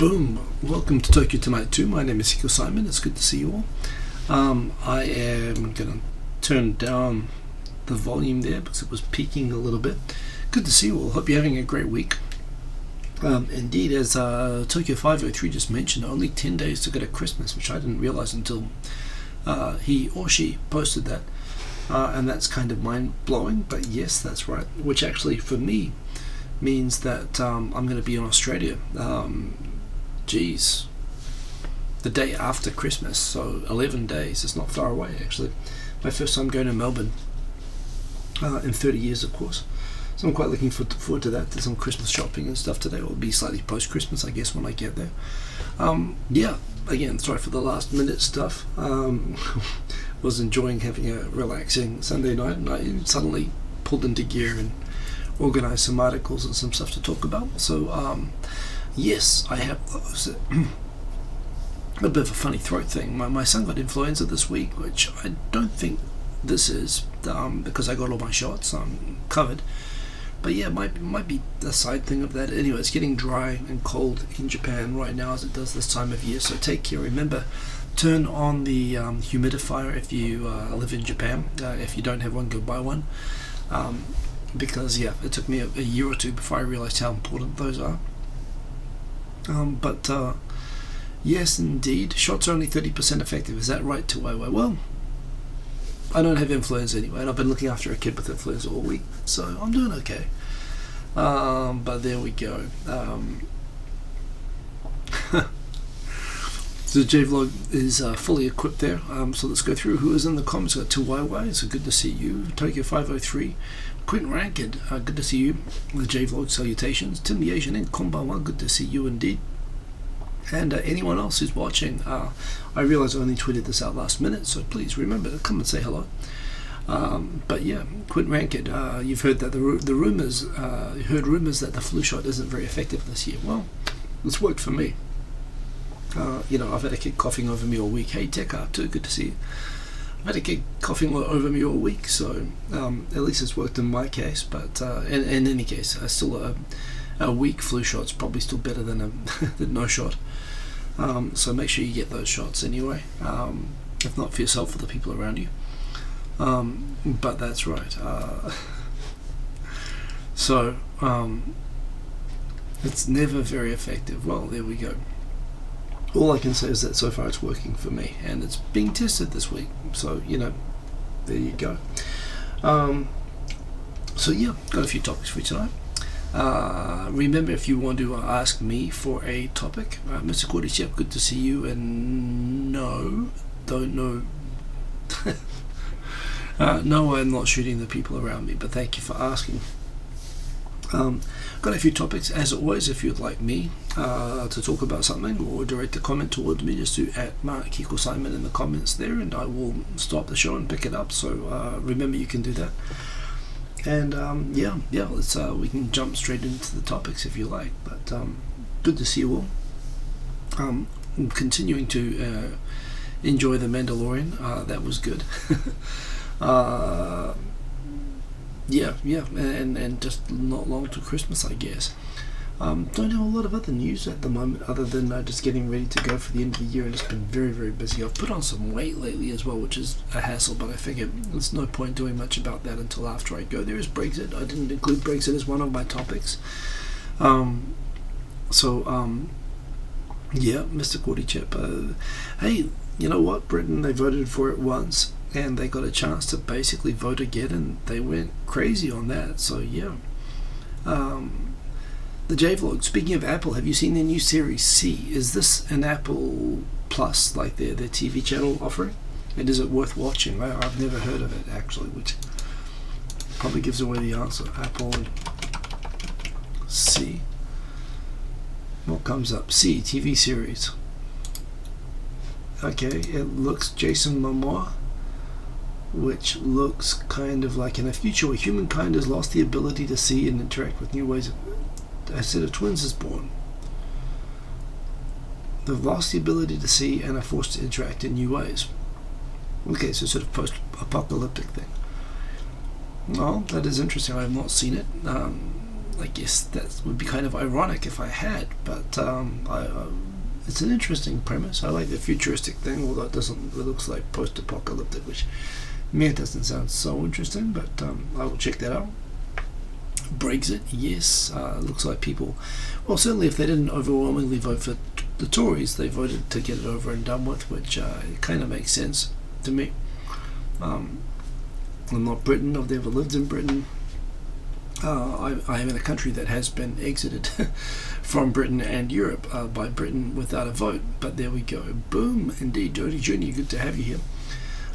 Boom! Welcome to Tokyo Tonight 2. My name is Hiko Simon. It's good to see you all. I am going to turn down the volume there because it was peaking a little bit. Good to see you all. Hope you're having a great week. Indeed, as Tokyo 503 just mentioned, only 10 days to go to Christmas, which I didn't realize until he or she posted that. And that's kind of mind-blowing, but yes, that's right. Which actually, for me, means that I'm going to be in Australia. The day after Christmas, so 11 days. It's not far away, actually. My first time going to Melbourne in 30 years, of course. So I'm quite looking forward to that. There's some Christmas shopping and stuff today. It will be slightly post-Christmas, I guess, when I get there. Again, sorry for the last minute stuff. Was enjoying having a relaxing Sunday night, and I suddenly pulled into gear and organised some articles and some stuff to talk about. So, yes, I have those. A bit of a funny throat thing. My son got influenza this week, which I don't think this is, because I got all my shots. I'm covered. But yeah, it might be a side thing of that. Anyway, it's getting dry and cold in Japan right now, as it does this time of year. So take care. Remember, turn on the humidifier if you live in Japan. If you don't have one, go buy one. Because yeah, it took me a year or two before I realized how important those are. Yes, indeed, shots are only 30% effective. Is that right, Tuwaiwai? Well, I don't have influenza anyway, and I've been looking after a kid with influenza all week, so I'm doing okay. But there we go. So the J-Vlog is fully equipped there. So let's go through who is in the comments. We've got Tuwaiwai, so good to see you. Tokyo 503. Quentin Rankid, good to see you. The J-Vlog salutations. Tim the Asian Ink, konbanwa, good to see you indeed. And anyone else who's watching, I realize I only tweeted this out last minute, so please remember to come and say hello. But yeah, Quentin Rankid, you've heard that the rumors, heard rumors that the flu shot isn't very effective this year. Well, it's worked for me. I've had a kid coughing over me all week. Hey, Tekka, too, good to see you. I've had a kid coughing over me all week, so at least it's worked in my case. But in any case, still a weak flu shot's probably still better than no shot. So make sure you get those shots anyway. If not for yourself, for the people around you. But that's right. It's never very effective. Well, there we go. All I can say is that so far it's working for me, and it's being tested this week. So, there you go. So yeah, got a few topics for you tonight. Remember, if you want to ask me for a topic, Mr. Kordychev, good to see you, and don't know. No, I'm not shooting the people around me, but thank you for asking. Got a few topics, as always. If you'd like me to talk about something or direct a comment towards me, just do @Hiko Simon in the comments there, and I will stop the show and pick it up. So remember, you can do that. And let's we can jump straight into the topics if you like. But good to see you all. I'm continuing to enjoy The Mandalorian. That was good. And just not long to Christmas, I guess. Don't have a lot of other news at the moment, other than just getting ready to go for the end of the year, and it's been very, very busy. I've put on some weight lately as well, which is a hassle, but I figured there's no point doing much about that until after I go. There is Brexit. I didn't include Brexit as one of my topics. Mr. Kordychev, hey, you know what? Britain, they voted for it once, and they got a chance to basically vote again, and they went crazy on that. So yeah. The J-Vlog, speaking of Apple, have you seen their new Series C? Is this an Apple Plus, like their TV channel offering? And is it worth watching? I've never heard of it, actually, which probably gives away the answer. Apple C. What comes up? C, TV series. Okay, it looks Jason Momoa, which looks kind of like in a future where humankind has lost the ability to see and interact with new ways of... A set of twins is born. They've lost the ability to see and are forced to interact in new ways. Okay, so sort of post-apocalyptic thing. Well, that is interesting. I have not seen it. I guess that would be kind of ironic if I had, but it's an interesting premise. I like the futuristic thing, although it looks like post-apocalyptic, which doesn't sound so interesting, but I will check that out. Brexit, yes, looks like people, well, certainly if they didn't overwhelmingly vote for the Tories, they voted to get it over and done with, which kind of makes sense to me. I'm not Britain, I've never lived in Britain. I am in a country that has been exited from Britain and Europe by Britain without a vote, but there we go. Boom, indeed, Jody Jr., good to have you here.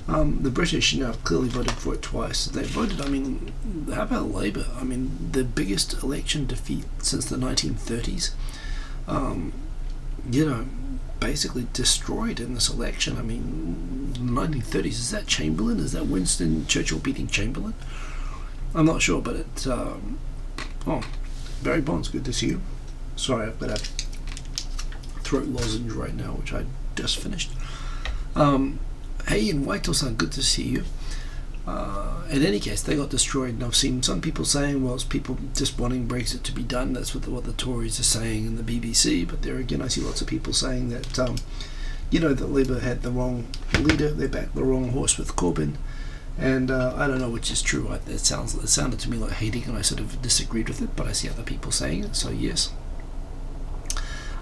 The British now clearly voted for it twice. They voted, how about Labour? The biggest election defeat since the 1930s. Basically destroyed in this election. The 1930s, is that Chamberlain? Is that Winston Churchill beating Chamberlain? I'm not sure, but it's... Barry Bonds, good to see you. Sorry, I've got a throat lozenge right now, which I just finished. Hey, in Waito-san, good to see you. In any case, they got destroyed, and I've seen some people saying, well, it's people just wanting Brexit to be done. That's what the Tories are saying in the BBC. But there again, I see lots of people saying that, that Labour had the wrong leader. They backed the wrong horse with Corbyn. And I don't know which is true. It sounded to me like hating, and I sort of disagreed with it, but I see other people saying it, so yes.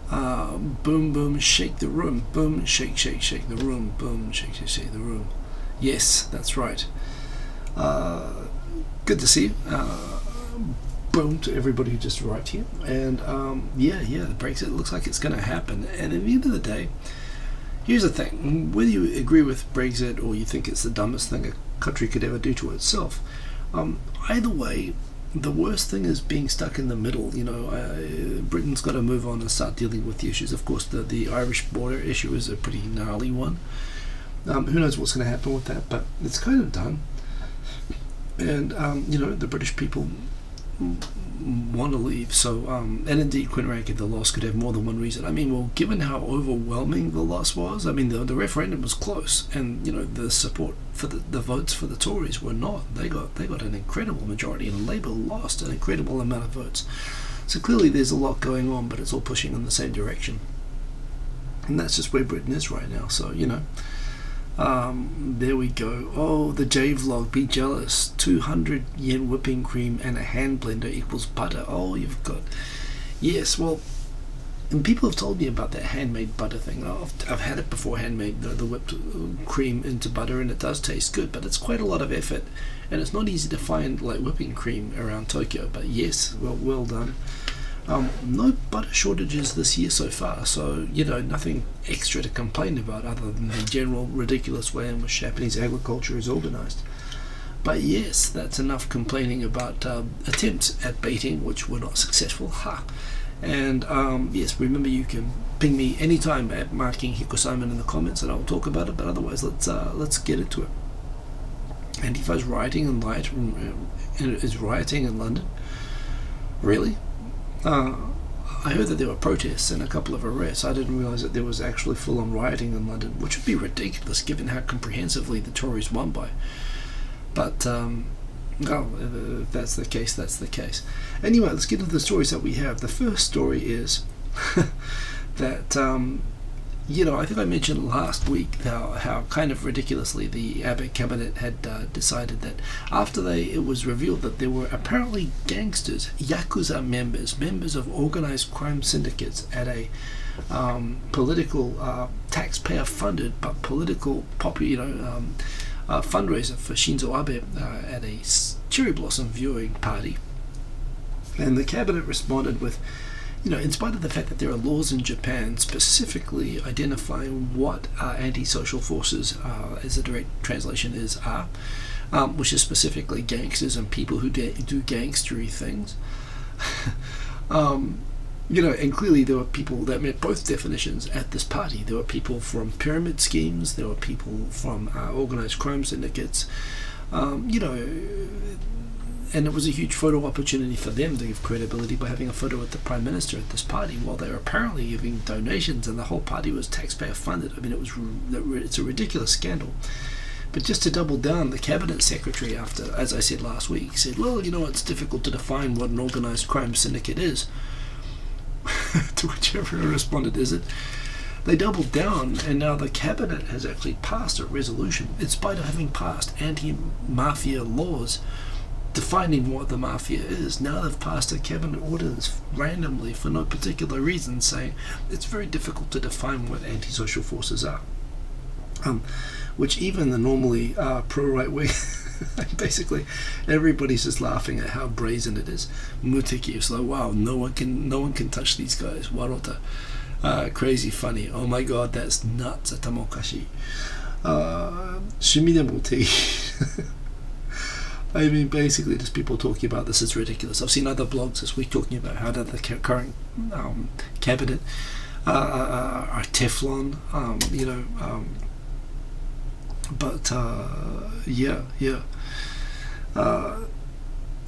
Boom, boom, shake the room. Boom, shake, shake, shake the room. Boom, shake, shake, shake the room. Yes, that's right. Good to see you. Boom to everybody who just arrived here. And the Brexit looks like it's going to happen. And at the end of the day, here's the thing. Whether you agree with Brexit or you think it's the dumbest thing a country could ever do to itself, either way, the worst thing is being stuck in the middle. Britain's got to move on and start dealing with the issues. Of course, the Irish border issue is a pretty gnarly one. Who knows what's going to happen with that, but it's kind of done. And, the British people want to leave. So, and indeed, Quinn Rankin, the loss could have more than one reason. Given how overwhelming the loss was, the referendum was close, and the support for the votes for the Tories were not. They got an incredible majority, and Labour lost an incredible amount of votes. So clearly, there's a lot going on, but it's all pushing in the same direction, and that's just where Britain is right now. So there we go. Oh, the J vlog, be jealous. 200 yen whipping cream and a hand blender equals butter. Oh, you've got... Yes, well, and people have told me about that handmade butter thing. I've had it before, handmade, the whipped cream into butter, and it does taste good, but it's quite a lot of effort, and it's not easy to find like whipping cream around Tokyo. But yes, well done. No butter shortages this year so far, so nothing extra to complain about other than the general ridiculous way in which Japanese agriculture is organized. But yes, that's enough complaining about attempts at baiting which were not successful. And yes, remember, you can ping me anytime at marking Hiko Simon in the comments, and I'll talk about it. But otherwise, let's get into it. Antifa's rioting in London. Really? I heard that there were protests and a couple of arrests. I didn't realise that there was actually full-on rioting in London, which would be ridiculous given how comprehensively the Tories won by. But, if that's the case, that's the case. Anyway, let's get into the stories that we have. The first story is that, I think I mentioned last week how kind of ridiculously the Abbott cabinet had decided that after it was revealed that there were apparently gangsters, Yakuza members of organized crime syndicates at a political, taxpayer-funded but political fundraiser for Shinzo Abe at a cherry blossom viewing party. And the cabinet responded with, in spite of the fact that there are laws in Japan specifically identifying what antisocial forces, as the direct translation is, are, which is specifically gangsters and people who do gangstery things. And clearly there were people that met both definitions at this party. There were people from pyramid schemes, there were people from organized crime syndicates, and it was a huge photo opportunity for them to give credibility by having a photo with the Prime Minister at this party while they were apparently giving donations, and the whole party was taxpayer funded. It's a ridiculous scandal. But just to double down, the cabinet secretary, after, as I said last week, said, well, it's difficult to define what an organised crime syndicate is. To which everyone responded, is it? They doubled down, and now the cabinet has actually passed a resolution, in spite of having passed anti-mafia laws defining what the mafia is. Now they've passed a cabinet orders randomly for no particular reason, saying it's very difficult to define what antisocial forces are. Which even the normally pro-right wing, basically everybody's just laughing at how brazen it is. Muteki is like, wow, no one can touch these guys. Warota. Crazy funny. Oh my god, that's nuts. Atamokashi. Shimidemotei. I mean, basically, just people talking about this is ridiculous. I've seen other blogs this week talking about how the current cabinet are Teflon,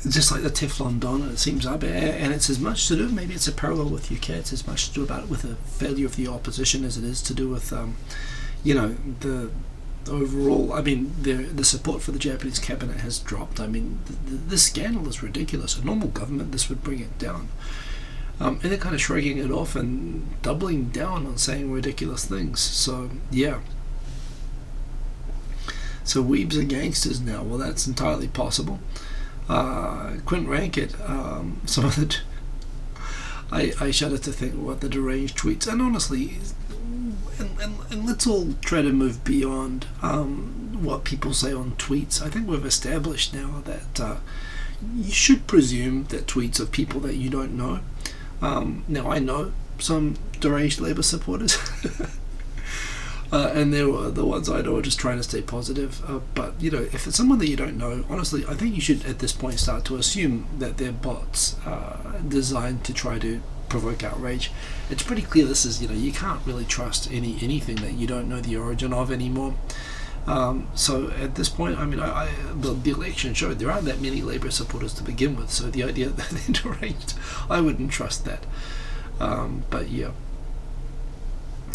just like the Teflon Don, it seems, and it's as much to do, maybe it's a parallel with UK, it's as much to do about it with the failure of the opposition as it is to do with, the overall, I mean, the support for the Japanese cabinet has dropped. I mean, this scandal is ridiculous. A normal government, this would bring it down. And they're kind of shrugging it off and doubling down on saying ridiculous things. So, yeah. So weebs are gangsters now. Well, that's entirely possible. Quint Rankett, some of the... I shudder to think what the deranged tweets, and honestly, and let's all try to move beyond what people say on tweets. I think we've established now that you should presume that tweets of people that you don't know. Now, I know some deranged Labour supporters, and they were the ones I know are just trying to stay positive. But, if it's someone that you don't know, honestly, I think you should at this point start to assume that they're bots designed to try to provoke outrage. It's pretty clear this is, you can't really trust anything that you don't know the origin of anymore. So at this point, I mean, the election showed there aren't that many Labour supporters to begin with, so the idea that they're deranged, I wouldn't trust that. But yeah.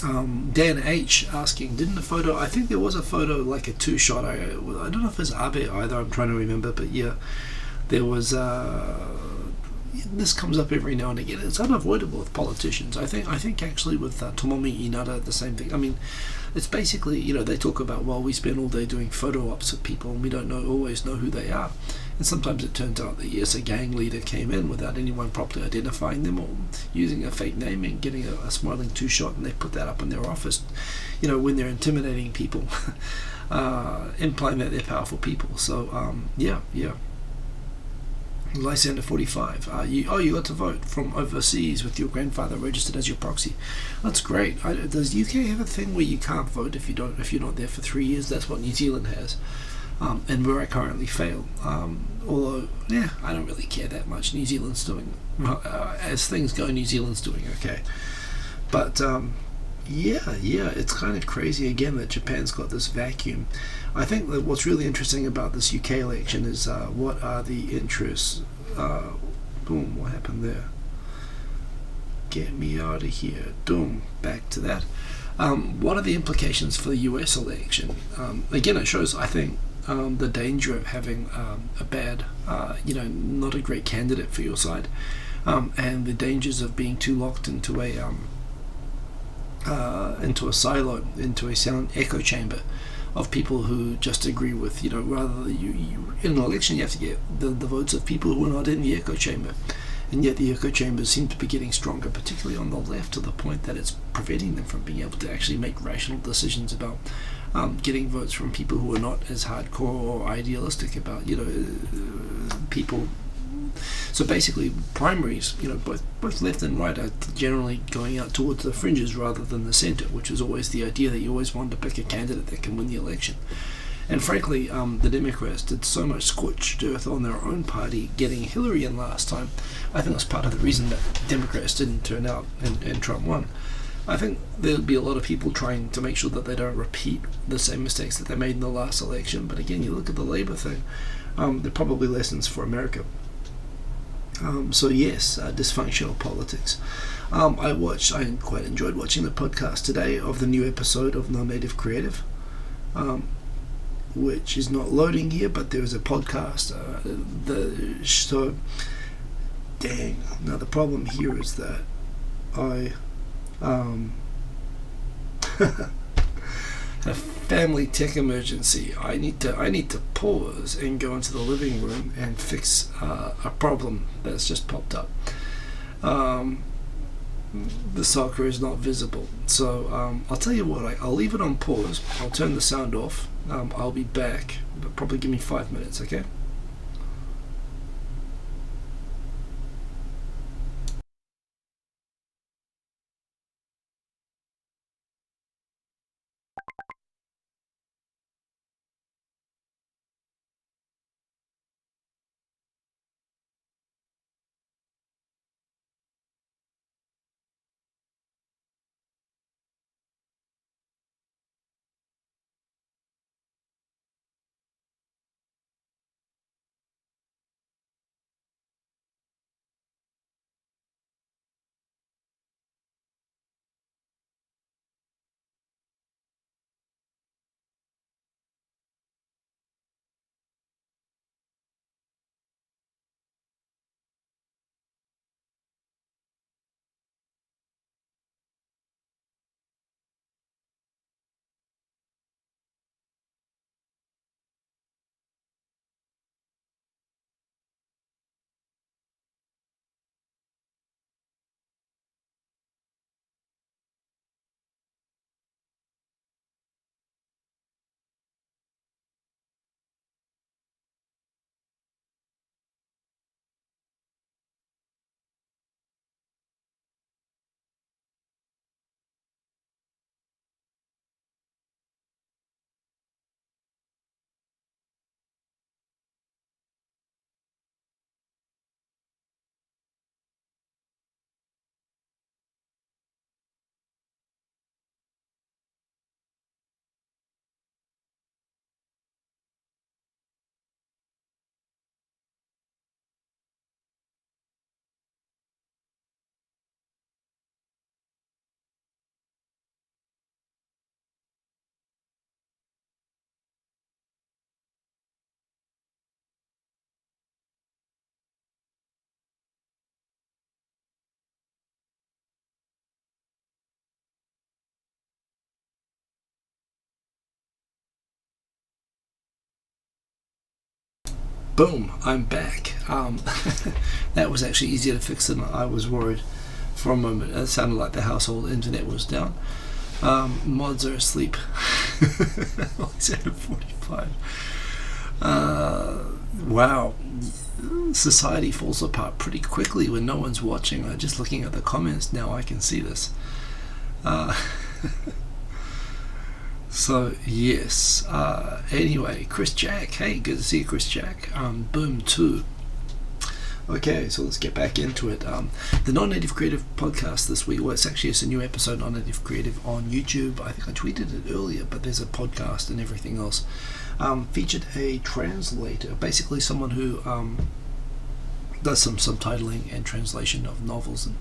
Dan H asking, didn't the photo, I think there was a photo, like a two-shot, I don't know if it's Abe either, I'm trying to remember, but yeah, there was, this comes up every now and again. It's unavoidable with politicians. I think actually with Tomomi Inada, the same thing. I mean, it's basically, they talk about, well, we spend all day doing photo ops of people and we don't always know who they are. And sometimes it turns out that, yes, a gang leader came in without anyone properly identifying them or using a fake name and getting a smiling two-shot, and they put that up in their office, when they're intimidating people, implying that they're powerful people. So, yeah. Lysander 45. You got to vote from overseas with your grandfather registered as your proxy. That's great. Does UK have a thing where you can't vote if you're not there for 3 years? That's what New Zealand has, and where I currently fail. Although, I don't really care that much. New Zealand's doing as things go. New Zealand's doing okay, but it's kind of crazy again that Japan's got this vacuum. I think that what's really interesting about this UK election is what are the interests. Boom, what happened there? Get me out of here. Boom, back to that. What are the implications for the US election? Again, it shows, I think, the danger of having a bad, not a great candidate for your side, and the dangers of being too locked into a silo, into a sound echo chamber of people who just agree with, rather you in an election you have to get the votes of people who are not in the echo chamber, and yet the echo chambers seem to be getting stronger, particularly on the left, to the point that it's preventing them from being able to actually make rational decisions about getting votes from people who are not as hardcore or idealistic about people. So basically, primaries, both left and right are generally going out towards the fringes rather than the centre, which is always the idea that you always want to pick a candidate that can win the election. And frankly, the Democrats did so much scorched earth on their own party getting Hillary in last time. I think that's part of the reason that Democrats didn't turn out and Trump won. I think there'll be a lot of people trying to make sure that they don't repeat the same mistakes that they made in the last election. But again, you look at the Labour thing, they're probably lessons for America. So yes, dysfunctional politics. I quite enjoyed watching the podcast today of the new episode of No Native Creative. which is not loading here, but there is a podcast. So, dang. Now the problem here is that I a family tech emergency. I need to pause and go into the living room and fix a problem that's just popped up. The soccer is not visible, so I'll tell you what, I'll leave it on pause. I'll turn the sound off. I'll be back, but probably give me 5 minutes, okay? Boom, I'm back. That was actually easier to fix than I was worried for a moment. It sounded like the household internet was down. Mods are asleep. It's 8:45. Wow. Society falls apart pretty quickly when no one's watching. Just looking at the comments now, I can see this. So yes, anyway, Chris Jack, hey, good to see you, Chris Jack. Boom 2. Okay, so let's get back into it. The Non-Native Creative podcast this week, well, it's a new episode, Non-Native Creative, on YouTube. I think I tweeted it earlier, but there's a podcast and everything else. Featured a translator, basically someone who does some subtitling and translation of novels and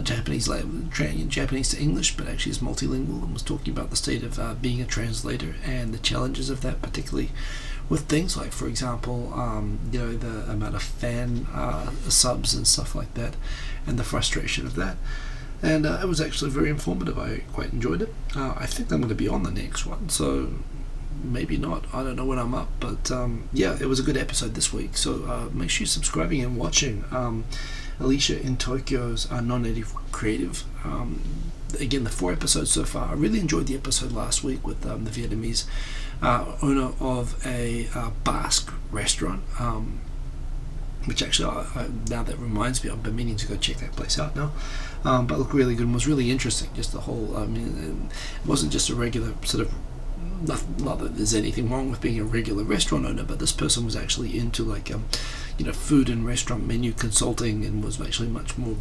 Japanese to English, but actually is multilingual, and was talking about the state of being a translator and the challenges of that, particularly with things like, for example, the amount of fan subs and stuff like that, and the frustration of that. And it was actually very informative. I quite enjoyed it. I think I'm going to be on the next one, so maybe not. I don't know when I'm up, but yeah, it was a good episode this week. So make sure you're subscribing and watching. Alicia in Tokyo's Non-Native Creative. Again, the 4 episodes so far. I really enjoyed the episode last week with the Vietnamese owner of a Basque restaurant, which actually, now that reminds me, I've been meaning to go check that place out now. But looked really good and was really interesting. Just the whole, it wasn't just a regular sort of, not that there's anything wrong with being a regular restaurant owner, but this person was actually into like food and restaurant menu consulting, and was actually much more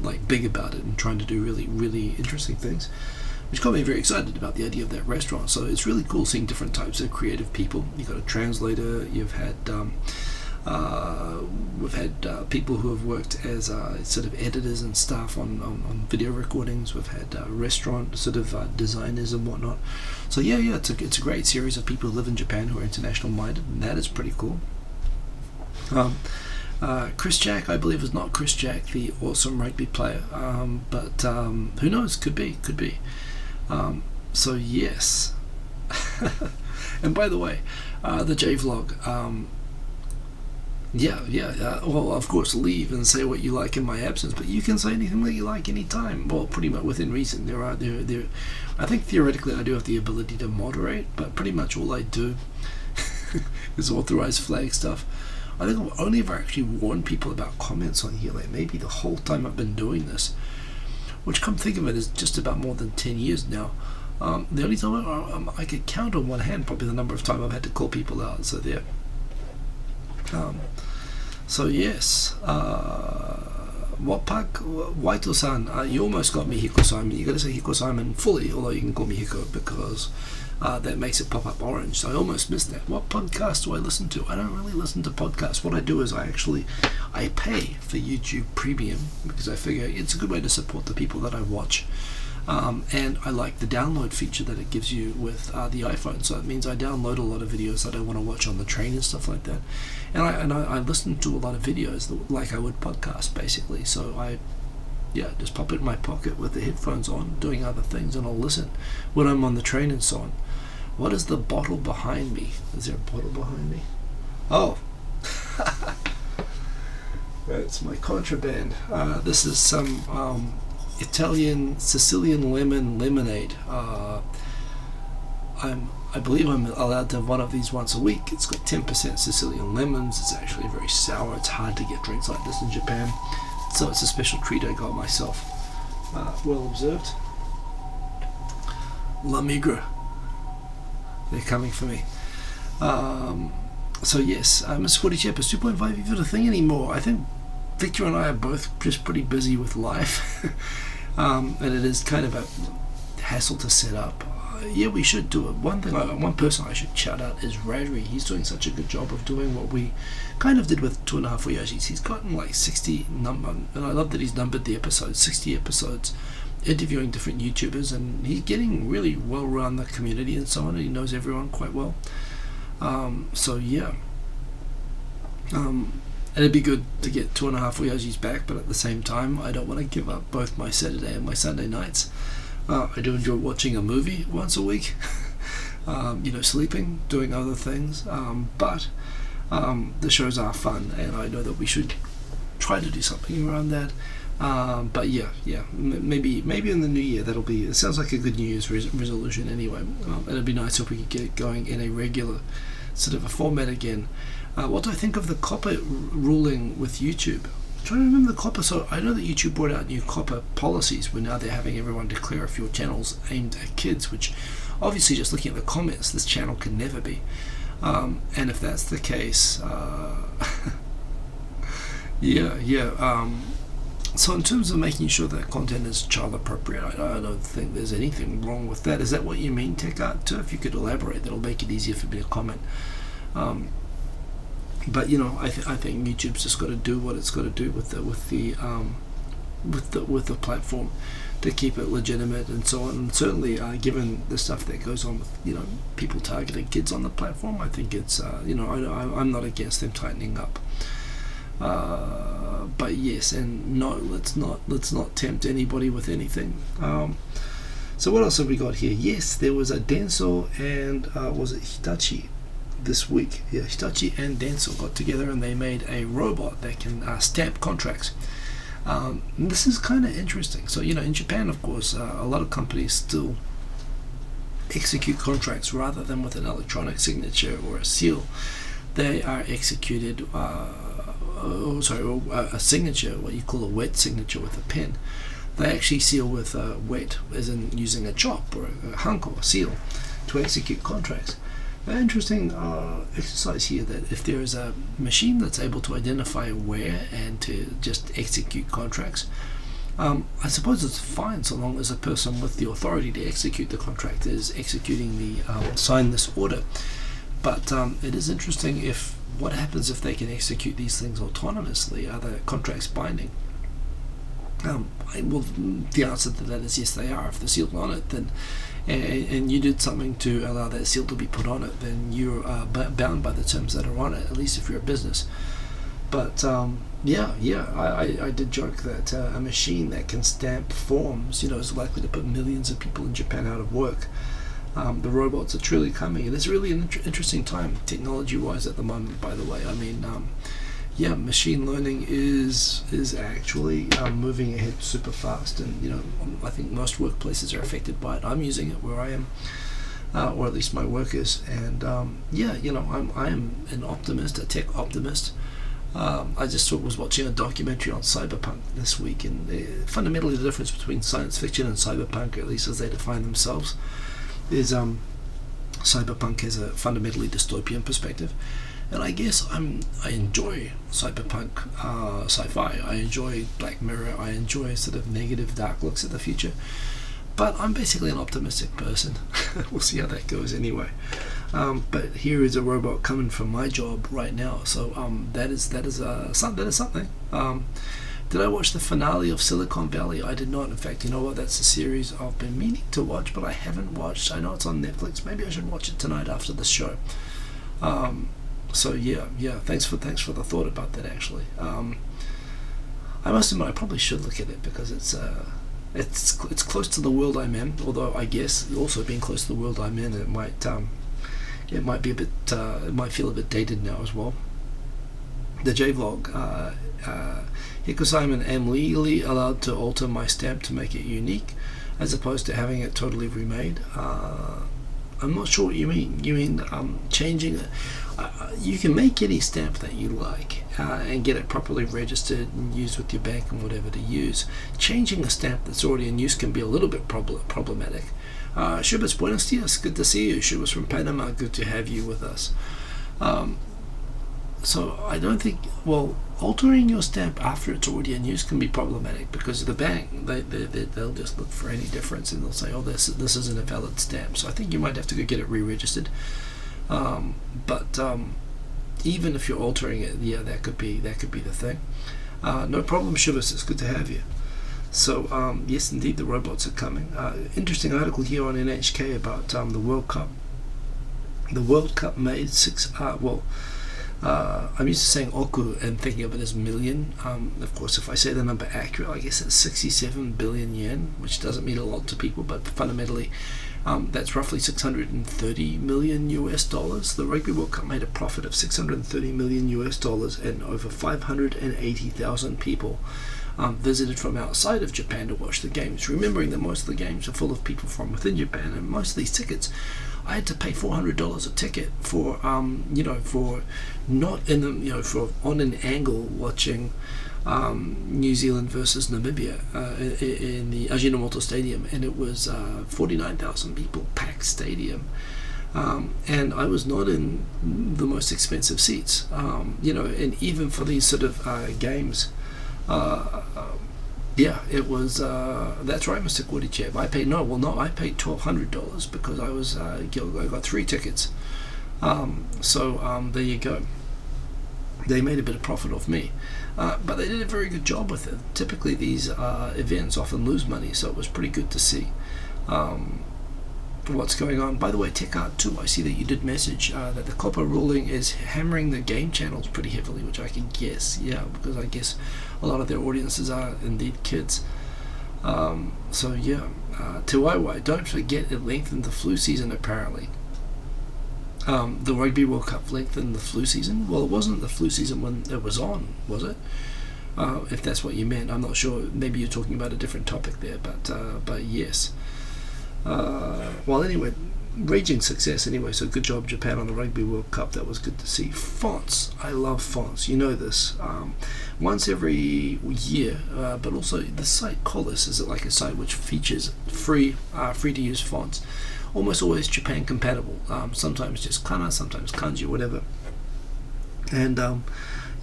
like big about it and trying to do really, really interesting things, which got me very excited about the idea of that restaurant. So it's really cool seeing different types of creative people. You've got a translator, you've had We've had people who have worked as sort of editors and staff on video recordings. We've had restaurant sort of designers and whatnot. So yeah, it's a great series of people who live in Japan who are international minded, and that is pretty cool. Chris Jack, I believe, is not Chris Jack, the awesome rugby player, but who knows? Could be. So yes. And by the way, the J vlog. Well, of course, leave and say what you like in my absence, but you can say anything that you like anytime. Well, pretty much within reason. There. I think theoretically I do have the ability to moderate, but pretty much all I do is authorized flag stuff. I think I've only ever actually warned people about comments on here, like maybe the whole time I've been doing this, which, come think of it, is just about more than 10 years now. The only time I could count on one hand probably the number of times I've had to call people out. So there. So yes, Waito-san, you almost got me Hiko-Simon. You got to say Hiko-Simon fully, although you can call me Hiko because that makes it pop up orange. So I almost missed that. What podcast do I listen to? I don't really listen to podcasts. What I do is I pay for YouTube Premium because I figure it's a good way to support the people that I watch. And I like the download feature that it gives you with the iPhone. So it means I download a lot of videos that I want to watch on the train and stuff like that. And I listen to a lot of videos like I would podcast, basically. So I just pop it in my pocket with the headphones on, doing other things, and I'll listen when I'm on the train and so on. What is the bottle behind me? Is there a bottle behind me? Oh. That's my contraband. This is some Italian Sicilian lemon lemonade. I believe I'm allowed to have one of these once a week. It's got 10% Sicilian lemons. It's actually very sour. It's hard to get drinks like this in Japan, so it's a special treat I got myself. Well observed. La Migra. They're coming for me. So yes, Mr. 40 Chap, is 2.5 even a thing anymore? I think Victor and I are both just pretty busy with life. And it is kind of a hassle to set up. We should do it. One person I should shout out is Radri. He's doing such a good job of doing what we kind of did with 2.5 Voyages. He's gotten like 60 number, and I love that he's numbered the episodes, 60 episodes, interviewing different YouTubers, and he's getting really well around the community and so on, and he knows everyone quite well. It'd be good to get 2.5 Voyages back, but at the same time, I don't want to give up both my Saturday and my Sunday nights. I do enjoy watching a movie once a week, sleeping, doing other things, but the shows are fun, and I know that we should try to do something around that. But maybe in the new year it sounds like a good New Year's resolution anyway. It'd be nice if we could get it going in a regular sort of a format again. What do I think of the copper ruling with YouTube? I'm trying to remember the copper. So I know that YouTube brought out new copper policies where now they're having everyone declare if your channel's aimed at kids, which obviously, just looking at the comments, this channel can never be. And if that's the case, so in terms of making sure that content is child appropriate, I don't think there's anything wrong with that. Is that what you mean, Tech Art? Too? If you could elaborate, that'll make it easier for me to comment. But I think YouTube's just got to do what it's got to do with the platform to keep it legitimate and so on. And certainly, given the stuff that goes on with people targeting kids on the platform, I think it's I'm not against them tightening up. But yes, and no, let's not tempt anybody with anything. So what else have we got here? Yes, there was a Denso and was it Hitachi this week? Yeah, Hitachi and Denso got together and they made a robot that can stamp contracts. And this is kind of interesting. So in Japan, of course, a lot of companies still execute contracts rather than with an electronic signature or a seal. They are executed. A signature, what you call a wet signature with a pen. They actually seal with wet, as in using a chop or a hunk or a seal to execute contracts. An interesting exercise here that if there is a machine that's able to identify where and to just execute contracts, I suppose it's fine so long as a person with the authority to execute the contract is executing the sign this order. But it is interesting if what happens if they can execute these things autonomously? Are the contracts binding? Well, the answer to that is yes, they are. If they're sealed on it, then and you did something to allow that seal to be put on it, then you're bound by the terms that are on it, at least if you're a business. But I did joke that a machine that can stamp forms, is likely to put millions of people in Japan out of work. The robots are truly coming, and it's really an interesting time technology-wise at the moment. By the way, I mean, machine learning is actually moving ahead super fast, and I think most workplaces are affected by it. I'm using it where I am. Or at least my work is, and I am an optimist, a tech optimist. I just was watching a documentary on cyberpunk this week, and fundamentally the difference between science fiction and cyberpunk, at least as they define themselves, is cyberpunk has a fundamentally dystopian perspective, and I guess I enjoy cyberpunk sci-fi. I enjoy Black Mirror. I enjoy sort of negative, dark looks at the future. But I'm basically an optimistic person. We'll see how that goes anyway. But here is a robot coming from my job right now. So that is something. Did I watch the finale of Silicon Valley? I did not. In fact, you know what? That's a series I've been meaning to watch, but I haven't watched. I know it's on Netflix. Maybe I should watch it tonight after the show. So yeah. Thanks for the thought about that. Actually, I must admit I probably should look at it because it's close to the world I'm in. Although I guess also being close to the world I'm in, it might be a bit. It might feel a bit dated now as well. The J-Vlog. Hiko Simon, am legally allowed to alter my stamp to make it unique, as opposed to having it totally remade? I'm not sure what you mean. You mean changing it? You can make any stamp that you like and get it properly registered and used with your bank and whatever to use. Changing a stamp that's already in use can be a little bit problematic. Shubas, buenos dias, good to see you. Shubas from Panama, good to have you with us. So I don't think, altering your stamp after it's already in use can be problematic, because the bank, they'll just look for any difference and they'll say, oh, this isn't a valid stamp. So I think you might have to go get it re-registered. But even if you're altering it, that could be the thing. No problem, Shivas, it's good to have you. So yes, indeed, the robots are coming. Interesting article here on NHK about the World Cup. The World Cup made I'm used to saying oku and thinking of it as million. Of course, if I say the number accurate, I guess it's 67 billion yen, which doesn't mean a lot to people, but fundamentally that's roughly 630 million US dollars. The Rugby World Cup made a profit of 630 million US dollars, and over 580,000 people visited from outside of Japan to watch the games, remembering that most of the games are full of people from within Japan, and most of these tickets, I had to pay $400 a ticket for for not in the for on an angle watching New Zealand versus Namibia in the Ajinomoto Stadium, and it was 49,000 people packed stadium, and I was not in the most expensive seats, and even for these sort of games. It was. That's right, Mr. Gordychev. I paid $1,200 because I got 3 tickets. There you go. They made a bit of profit off me, but they did a very good job with it. Typically, these events often lose money, so it was pretty good to see what's going on. By the way, Tech Art 2, I see that you did message that the copper ruling is hammering the game channels pretty heavily, which I can guess, because I guess a lot of their audiences are indeed kids. Tiwaiwai, don't forget it lengthened the flu season apparently. The Rugby World Cup lengthened the flu season? Well, it wasn't the flu season when it was on, was it? If that's what you meant, I'm not sure. Maybe you're talking about a different topic there, but yes. Anyway, raging success anyway, so good job Japan on the Rugby World Cup. That was good to see. Fonts, I love fonts, you know this. Once every year, but also the site Collis is like a site which features free to use fonts, almost always Japan compatible, sometimes just kana, sometimes kanji, whatever. And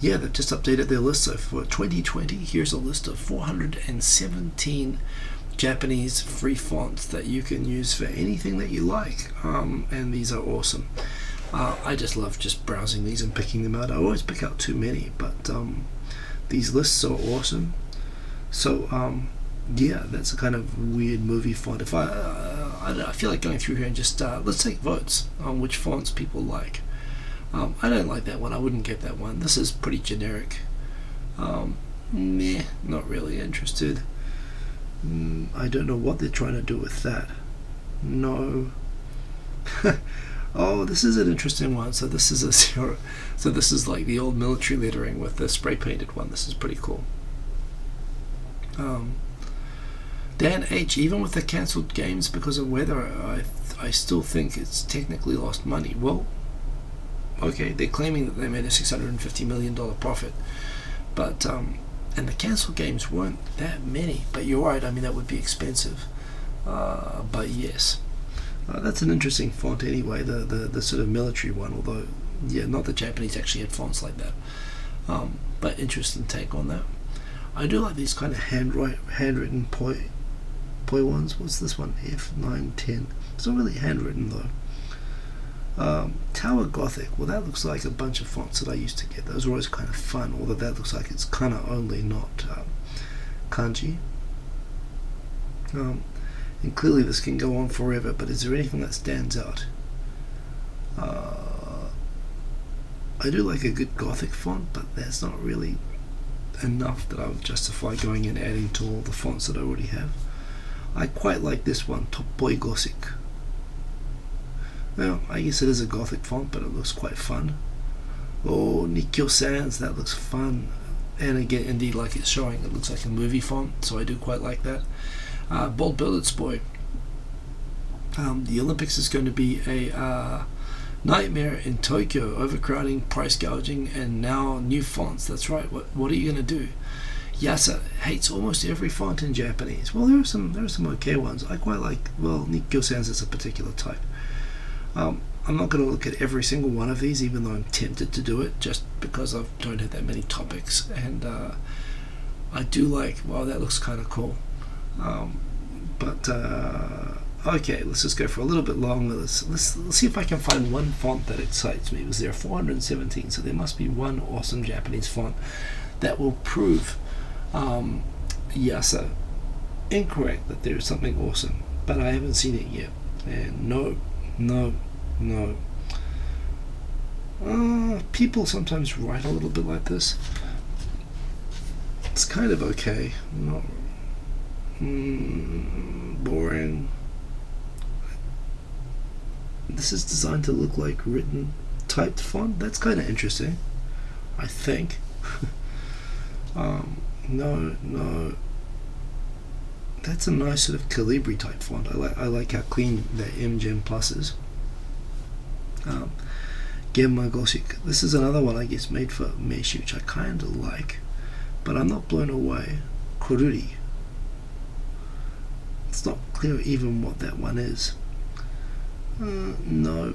they've just updated their list. So for 2020, here's a list of 417 Japanese free fonts that you can use for anything that you like, and these are awesome. I just love just browsing these and picking them out. I always pick out too many, but these lists are awesome. So yeah, that's a kind of weird movie font. If I feel like going through here and just let's take votes on which fonts people like. I don't like that one. I wouldn't get that one. This is pretty generic. Meh, not really interested. I don't know what they're trying to do with that. No. Oh, this is an interesting one. So this is a zero. So this is like the old military lettering with the spray painted one. This is pretty cool. Dan H. Even with the cancelled games because of weather, I still think it's technically lost money. Well, okay, they're claiming that they made a $650 million profit, but and the cancelled games weren't that many. But you're right. I mean, that would be expensive. But yes, that's an interesting font anyway. The sort of military one, although yeah, not the Japanese actually had fonts like that. But interesting take on that. I do like these kind of handwritten poi ones. What's this one? F910. It's not really handwritten though. Tower Gothic. Well, that looks like a bunch of fonts that I used to get. Those are always kind of fun. Although that looks like it's kind of only not kanji. And clearly this can go on forever. But is there anything that stands out? I do like a good Gothic font, but that's not really enough that I would justify going and adding to all the fonts that I already have. I quite like this one, Toppoi Gothic. Well, I guess it is a Gothic font, but it looks quite fun. Oh, Nikkyo Sans, that looks fun. And again, indeed, like it's showing, it looks like a movie font, so I do quite like that. Bold Billets Boy. The Olympics is going to be a nightmare in Tokyo, overcrowding, price gouging, and now new fonts. That's right. What are you going to do? Yasa hates almost every font in Japanese. Well, there are some okay ones. I quite like. Well, Nikkyo Sans is a particular type. I'm not going to look at every single one of these, even though I'm tempted to do it, just because I don't have that many topics. And I do like. Wow, that looks kind of cool. Okay, let's just go for a little bit longer. Let's see if I can find one font that excites me. There are 417, so there must be one awesome Japanese font that will prove Yasa incorrect that there is something awesome. But I haven't seen it yet. And no. People sometimes write a little bit like this. It's kind of okay. Not boring. This is designed to look like written typed font. That's kind of interesting, I think. No. That's a nice sort of Calibri type font. I like how clean the M-Gem Plus is. Genma Gothic. This is another one I guess made for Meshi, which I kind of like, but I'm not blown away. Koruri. It's not clear even what that one is. No.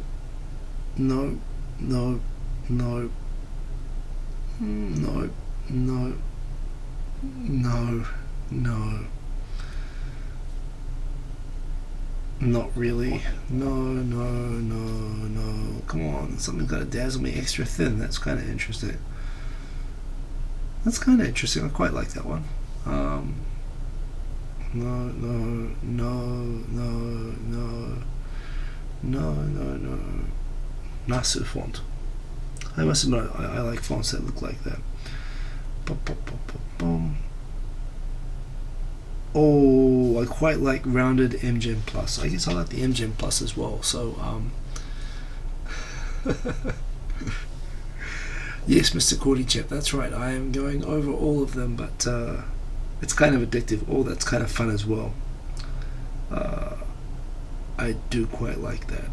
Not really. No. Come on, something's got to dazzle me extra thin. That's kind of interesting. I quite like that one. No. Nasu font. I must admit, I like fonts that look like that. Oh, I quite like rounded M-Gem Plus. I guess I like the M-Gem Plus as well. So, yes, Mr. Cordy Chip, that's right. I am going over all of them, but it's kind of addictive. Oh, that's kind of fun as well. I do quite like that.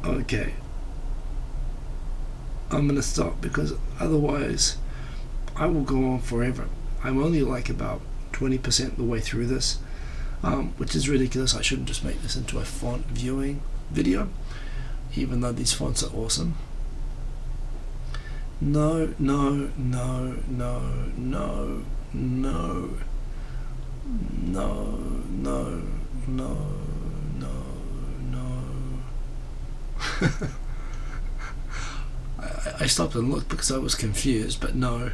Okay. I'm going to stop because otherwise I will go on forever. I'm only like about 20% the way through this, which is ridiculous. I shouldn't just make this into a font viewing video, even though these fonts are awesome. No. I stopped and looked because I was confused, but no.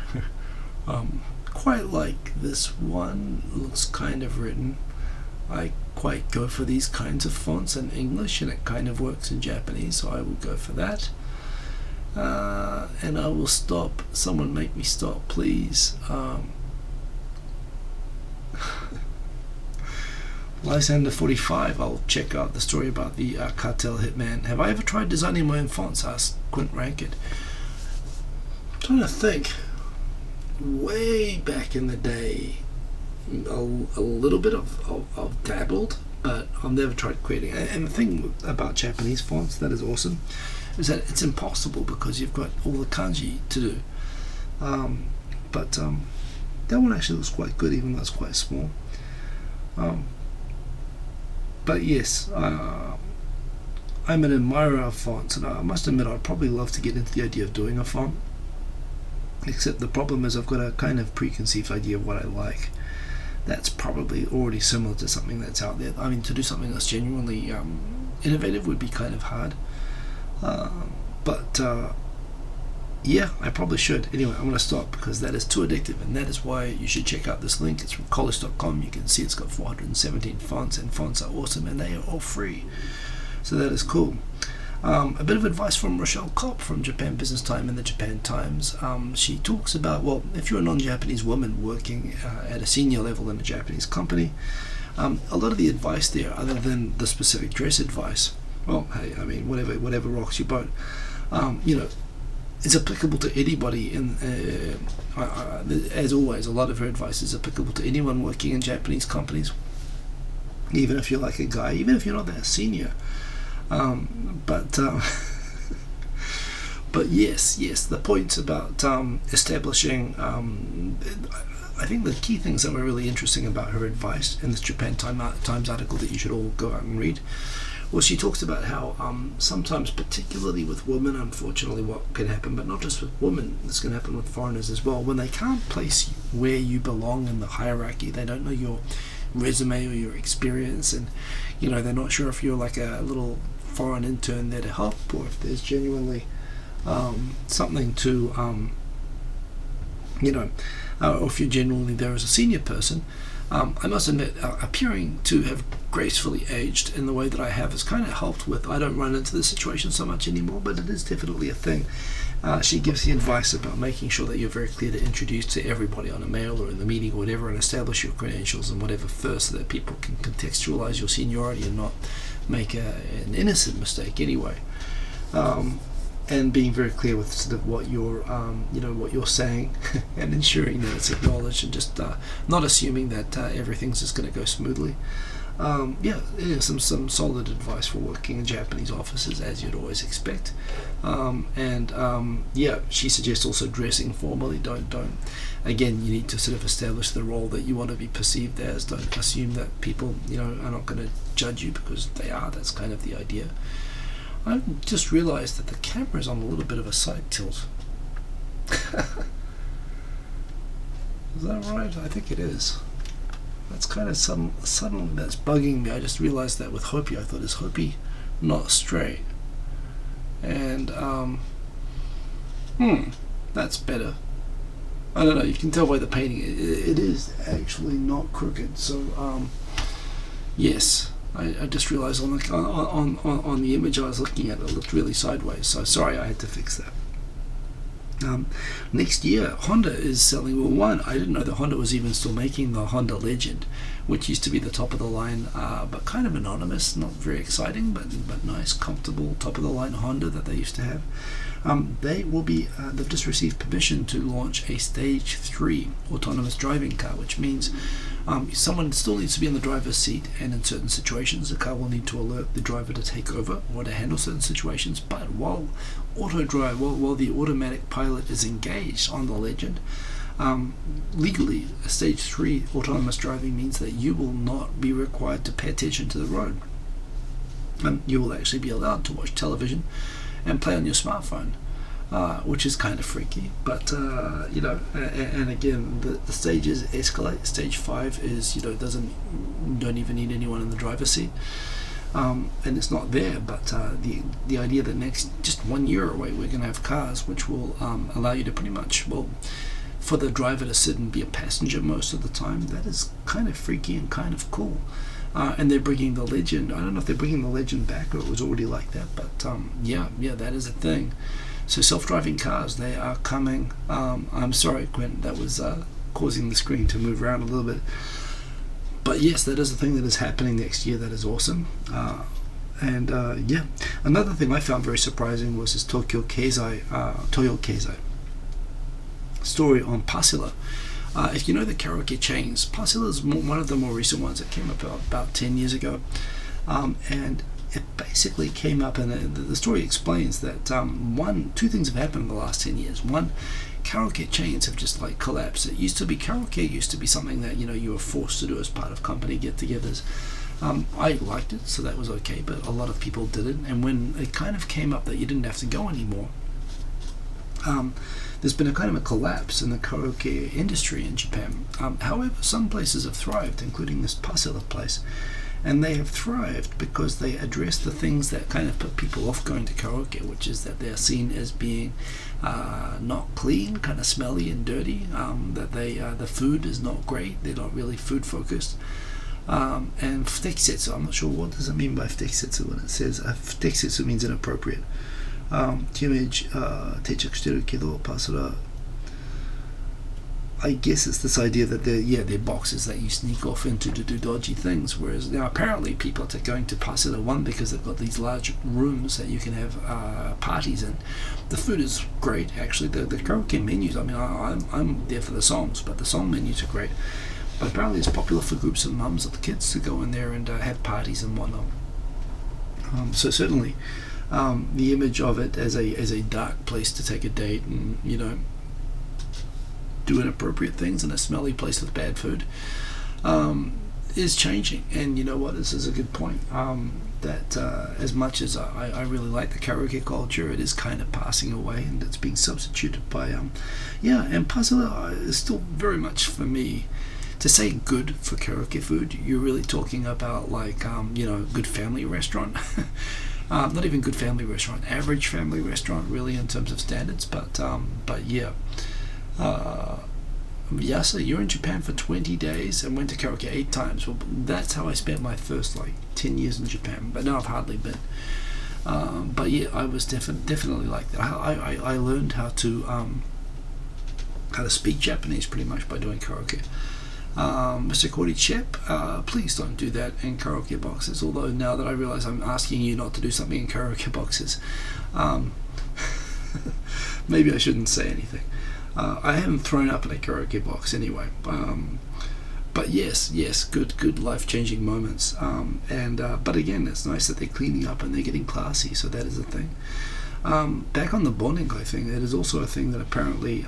Quite like this one, looks kind of written. I quite go for these kinds of fonts in English, and it kind of works in Japanese, so I will go for that. And I will stop. Someone make me stop, please. Lysander 45, I'll check out the story about the cartel hitman. Have I ever tried designing my own fonts? Asked Quint Rankid. I'm trying to think. Way back in the day, a little bit of dabbled, but I've never tried creating. And the thing about Japanese fonts that is awesome is that it's impossible because you've got all the kanji to do. But that one actually looks quite good, even though it's quite small. But yes, I'm an admirer of fonts, and I must admit I'd probably love to get into the idea of doing a font. Except the problem is I've got a kind of preconceived idea of what I like. That's probably already similar to something that's out there. I mean, to do something that's genuinely innovative would be kind of hard. But yeah, I probably should. Anyway, I'm going to stop because that is too addictive, and that is why you should check out this link. It's from college.com. You can see it's got 417 fonts, and fonts are awesome, and they are all free. So that is cool. A bit of advice from Rochelle Kopp from Japan Business Time and the Japan Times. She talks about, well, if you're a non-Japanese woman working at a senior level in a Japanese company, a lot of the advice there, other than the specific dress advice, well, hey, I mean, whatever rocks your boat, it's applicable to anybody. As always, a lot of her advice is applicable to anyone working in Japanese companies, even if you're like a guy, even if you're not that senior. But yes, the points about establishing, I think the key things that were really interesting about her advice in this Japan Times article that you should all go out and read, well, she talks about how sometimes, particularly with women, unfortunately what can happen, but not just with women, this can happen with foreigners as well, when they can't place you where you belong in the hierarchy, they don't know your resume or your experience, and they're not sure if you're like a little foreign intern there to help, or if there's genuinely something to or if you're genuinely there as a senior person. I must admit, appearing to have gracefully aged in the way that I have has kind of helped with, I don't run into this situation so much anymore, but it is definitely a thing. She gives the advice about making sure that you're very clear to introduce to everybody on a mail or in the meeting or whatever, and establish your credentials and whatever first, so that people can contextualize your seniority and not make an innocent mistake anyway. And being very clear with sort of what you're, what you're saying, and ensuring that it's acknowledged, and just not assuming that everything's just going to go smoothly. Some solid advice for working in Japanese offices, as you'd always expect. She suggests also dressing formally. Don't. Again, you need to sort of establish the role that you want to be perceived as. Don't assume that people, are not going to judge you, because they are. That's kind of the idea. I just realised that the camera's on a little bit of a side tilt. Is that right? I think it is. That's kind of suddenly that's bugging me. I just realised that with Hopi. I thought, is Hopi not straight? And that's better. I don't know. You can tell by the painting. It is actually not crooked. So yes. I just realised on the image I was looking at, it looked really sideways. So sorry, I had to fix that. Next year, Honda is selling. Well, one, I didn't know that Honda was even still making the Honda Legend, which used to be the top of the line, but kind of anonymous, not very exciting, but nice, comfortable top of the line Honda that they used to have. They will be. They've just received permission to launch a Stage 3 autonomous driving car, which means someone still needs to be in the driver's seat, and in certain situations the car will need to alert the driver to take over or to handle certain situations. But while the automatic pilot is engaged on the Legend, legally, a Stage 3 autonomous driving means that you will not be required to pay attention to the road. You will actually be allowed to watch television and play on your smartphone, which is kind of freaky. But and again, the stages escalate. Stage 5 is don't even need anyone in the driver's seat. and it's not there. But the idea that next just 1 year away we're going to have cars which will allow you to pretty much, well, for the driver to sit and be a passenger most of the time, that is kind of freaky and kind of cool. And they're bringing the legend. I don't know if they're bringing the legend back or it was already like that, but yeah, that is a thing. So self-driving cars, they are coming. I'm sorry, Quinn, that was causing the screen to move around a little bit. But yes, that is a thing that is happening next year. That is awesome. And yeah, another thing I found very surprising was this Toyo Keizai story on Pasila. If you know the karaoke chains, Pasila is one of the more recent ones that came up about 10 years ago. And it basically came up, and the story explains that two things have happened in the last 10 years. One, karaoke chains have just like collapsed. Karaoke used to be something that you were forced to do as part of company get-togethers. I liked it, so that was okay, but a lot of people didn't. And when it kind of came up that you didn't have to go anymore, there's been a kind of a collapse in the karaoke industry in Japan. However, some places have thrived, including this Pasila place. And they have thrived because they address the things that kind of put people off going to karaoke, which is that they're seen as being not clean, kind of smelly and dirty, that the food is not great, they're not really food focused. And futekisetsu, I'm not sure what does it mean by futekisetsu when it says futekisetsu means inappropriate. I guess it's this idea that they're boxes that you sneak off into to do dodgy things. Whereas now apparently people are going to Pasila, one, because they've got these large rooms that you can have parties in. The food is great, actually. The karaoke menus, I mean, I'm there for the songs, but the song menus are great. But apparently it's popular for groups of mums of kids to go in there and have parties and whatnot. So certainly the image of it as a dark place to take a date and do inappropriate things in a smelly place with bad food is changing. And you know what, this is a good point, that as much as I really like the karaoke culture, it is kind of passing away and it's being substituted by and Pasila is still very much, for me, to say good for karaoke food, you're really talking about like good family restaurant. Not even good family restaurant, average family restaurant, really, in terms of standards. But yeah. Yasa, you're in Japan for 20 days and went to karaoke 8 times. Well, that's how I spent my first 10 years in Japan. But now I've hardly been. But yeah, I was definitely like that. I learned how to speak Japanese pretty much by doing karaoke. Mr. Cordy Chip, please don't do that in karaoke boxes, although now that I realize I'm asking you not to do something in karaoke boxes, maybe I shouldn't say anything. I haven't thrown up in a karaoke box anyway, but yes, good life-changing moments, but again, it's nice that they're cleaning up and they're getting classy, so that is a thing. Back on the Bounenkai thing, it is also a thing that apparently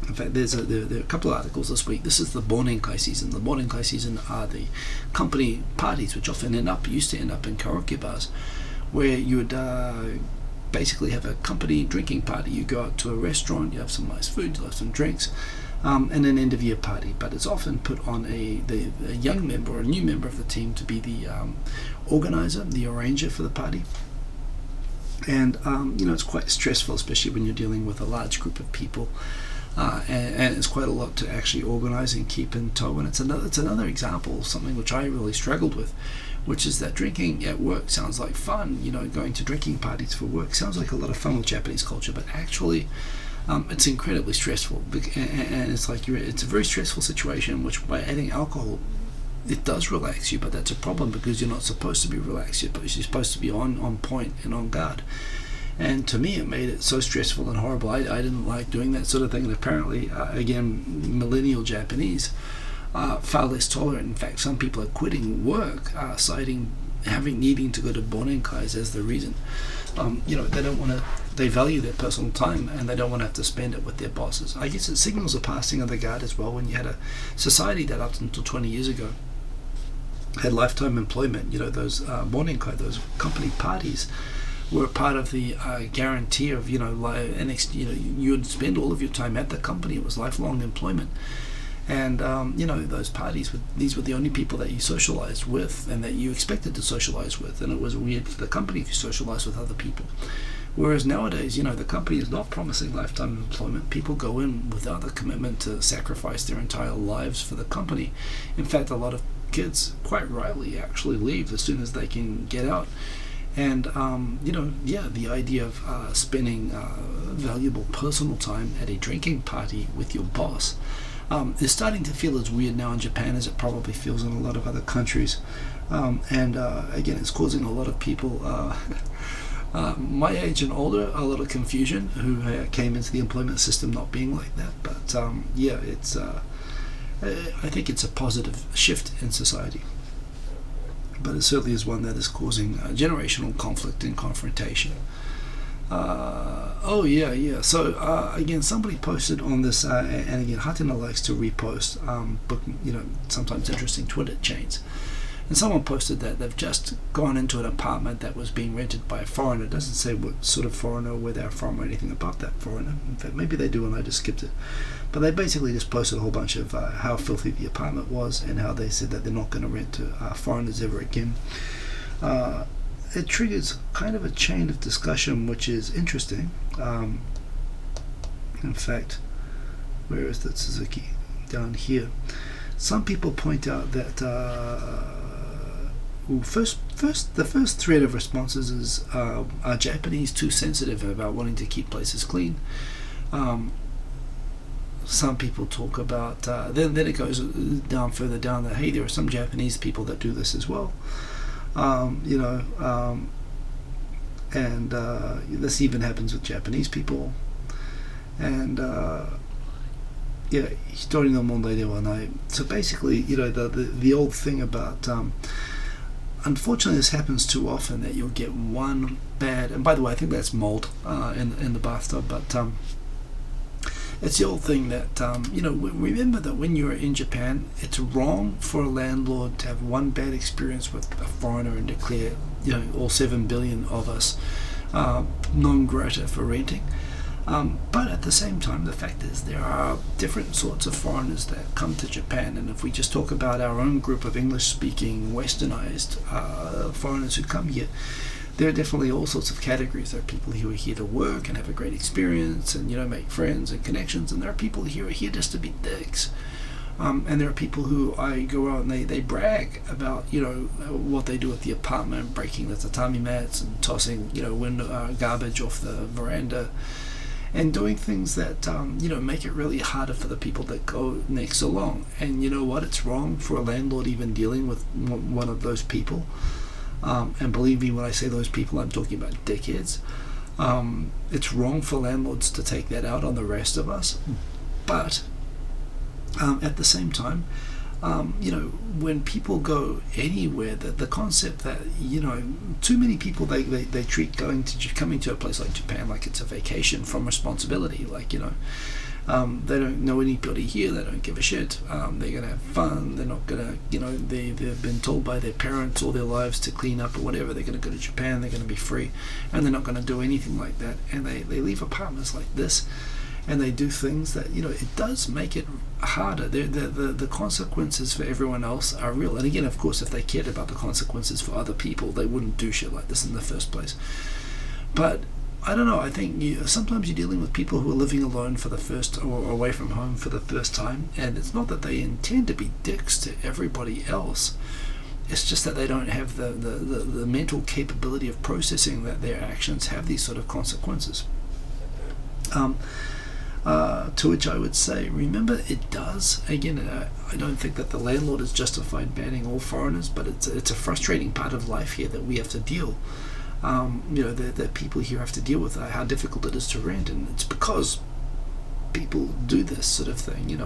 in fact, there are a couple of articles this week. This is the Bounenkai season. The Bounenkai season are the company parties, which often used to end up in karaoke bars, where you would basically have a company drinking party. You go out to a restaurant, you have some nice food, you have some drinks, and an end of year party. But it's often put on a young member or a new member of the team to be the organizer, the arranger for the party. And it's quite stressful, especially when you're dealing with a large group of people. And it's quite a lot to actually organise and keep in tow. And it's another example of something which I really struggled with, which is that drinking at work sounds like fun. Going to drinking parties for work sounds like a lot of fun with Japanese culture, but actually it's incredibly stressful. And it's it's a very stressful situation, which by adding alcohol, it does relax you, but that's a problem because you're not supposed to be relaxed. You're supposed to be on point and on guard. And to me, it made it so stressful and horrible. I didn't like doing that sort of thing. And apparently, again, millennial Japanese far less tolerant. In fact, some people are quitting work, citing needing to go to Bounenkais as the reason. They don't want to. They value their personal time and they don't want to have to spend it with their bosses. I guess it signals a passing of the guard as well. When you had a society that up until 20 years ago had lifetime employment, those Bounenkai, those company parties, were part of the guarantee of you would spend all of your time at the company. It was lifelong employment, And those parties, these were the only people that you socialized with and that you expected to socialize with, and it was weird for the company if you socialized with other people. Whereas nowadays, the company is not promising lifetime employment. People go in without the commitment to sacrifice their entire lives for the company. In fact, a lot of kids, quite rightly, actually leave as soon as they can get out. And the idea of spending valuable personal time at a drinking party with your boss is starting to feel as weird now in Japan as it probably feels in a lot of other countries. Again, it's causing a lot of people my age and older a lot of confusion who came into the employment system not being like that. But it's I think it's a positive shift in society. But it certainly is one that is causing generational conflict and confrontation. So again, somebody posted on this, and again, Hatina likes to repost sometimes interesting Twitter chains. And someone posted that they've just gone into an apartment that was being rented by a foreigner. It doesn't say what sort of foreigner or where they're from or anything about that foreigner. In fact, maybe they do and I just skipped it. But they basically just posted a whole bunch of how filthy the apartment was and how they said that they're not going to rent to foreigners ever again. It triggers kind of a chain of discussion, which is interesting. In fact, where is that Suzuki? Down here. Some people point out that the first thread of responses is are Japanese too sensitive about wanting to keep places clean? Some people talk about then it goes further down that hey, there are some Japanese people that do this as well. This even happens with Japanese people. And hitori no mondai de wa nai. So basically, the old thing about unfortunately this happens too often that you'll get one bad, and by the way I think that's mold in the bathtub, but it's the old thing that remember that when you're in Japan, it's wrong for a landlord to have one bad experience with a foreigner and declare all 7 billion of us non grata for renting. But at the same time, the fact is there are different sorts of foreigners that come to Japan, and if we just talk about our own group of English-speaking, westernized foreigners who come here, there are definitely all sorts of categories. There are people who are here to work and have a great experience and make friends and connections, and there are people who are here just to be dicks. And there are people who I go out and they brag about what they do at the apartment, breaking the tatami mats and tossing garbage off the veranda, and doing things that make it really harder for the people that go next along. And you know what? It's wrong for a landlord even dealing with one of those people. And believe me when I say those people, I'm talking about dickheads. It's wrong for landlords to take that out on the rest of us. But at the same time, when people go anywhere, the concept that too many people they treat coming to a place like Japan like it's a vacation from responsibility. Like they don't know anybody here, they don't give a shit. They're gonna have fun. They're not gonna they've been told by their parents all their lives to clean up or whatever. They're gonna go to Japan. They're gonna be free, and they're not gonna do anything like that. And they leave apartments like this. And they do things that it does make it harder. The consequences for everyone else are real. And again, of course, if they cared about the consequences for other people, they wouldn't do shit like this in the first place. But I don't know. I think sometimes you're dealing with people who are living alone for the first or away from home for the first time, and it's not that they intend to be dicks to everybody else. It's just that they don't have the mental capability of processing that their actions have these sort of consequences. To which I would say, remember, it does. Again, I don't think that the landlord is justified banning all foreigners, but it's a frustrating part of life here that we have to deal. That people here have to deal with how difficult it is to rent, and it's because people do this sort of thing.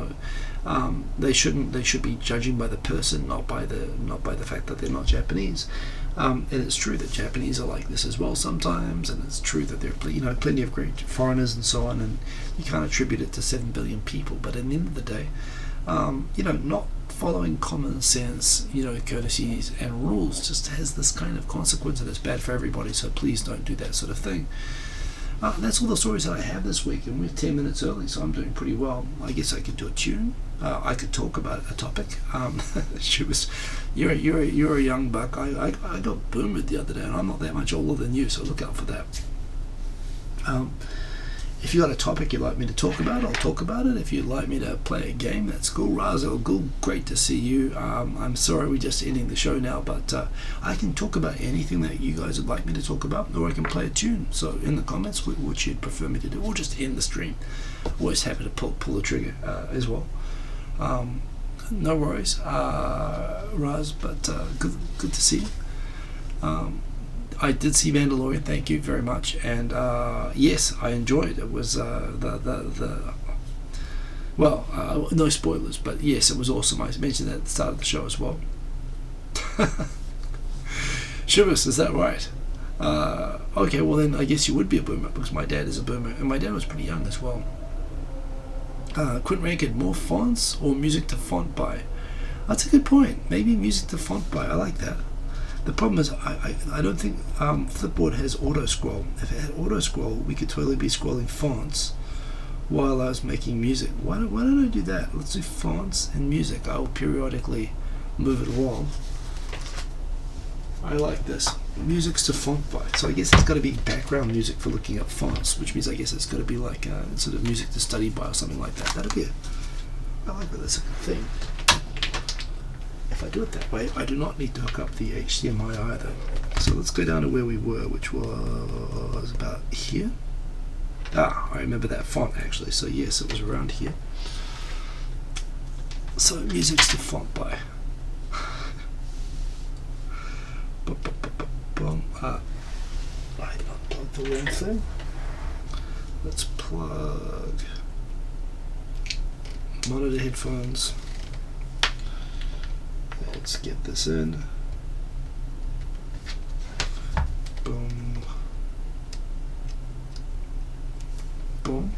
They should be judging by the person, not by the fact that they're not Japanese. And it's true that Japanese are like this as well sometimes, and it's true that there are plenty of great foreigners and so on, and you can't attribute it to 7 billion people. But at the end of the day, not following common sense, courtesies and rules just has this kind of consequence, and it's bad for everybody. So please don't do that sort of thing. That's all the stories that I have this week, and we're 10 minutes early, so I'm doing pretty well. I guess I could do a tune. I could talk about a topic. You're a young buck. I got boomered the other day, and I'm not that much older than you, so look out for that. If you got a topic you'd like me to talk about, I'll talk about it. If you'd like me to play a game, that's cool. Razel, great to see you. I'm sorry we're just ending the show now, but I can talk about anything that you guys would like me to talk about, or I can play a tune. So in the comments, which you'd prefer me to do, or just end the stream. Always happy to pull the trigger as well. No worries, Raz, but good to see you. I did see Mandalorian, thank you very much, and yes, I enjoyed it. It was no spoilers, but yes, it was awesome. I mentioned that at the start of the show as well. Shivers, is that right? Okay, well then I guess you would be a boomer, because my dad is a boomer, and my dad was pretty young as well. Quint Rankin, more fonts or music to font by? That's a good point. Maybe music to font by. I like that. The problem is I don't think Flipboard has auto scroll. If it had auto scroll, we could totally be scrolling fonts while I was making music. Why don't I do that? Let's do fonts and music. I will periodically move it along. I like this. Music's to font by. So I guess it's got to be background music for looking at fonts, which means I guess it's got to be like sort of music to study by or something like that. That'll be I like that. That's a good thing. If I do it that way, I do not need to hook up the HDMI either. So let's go down to where we were, which was about here. I remember that font actually. So yes, it was around here. So music's to font by. I unplugged the wrong thing. Let's plug monitor headphones. Let's get this in. Boom. Boom.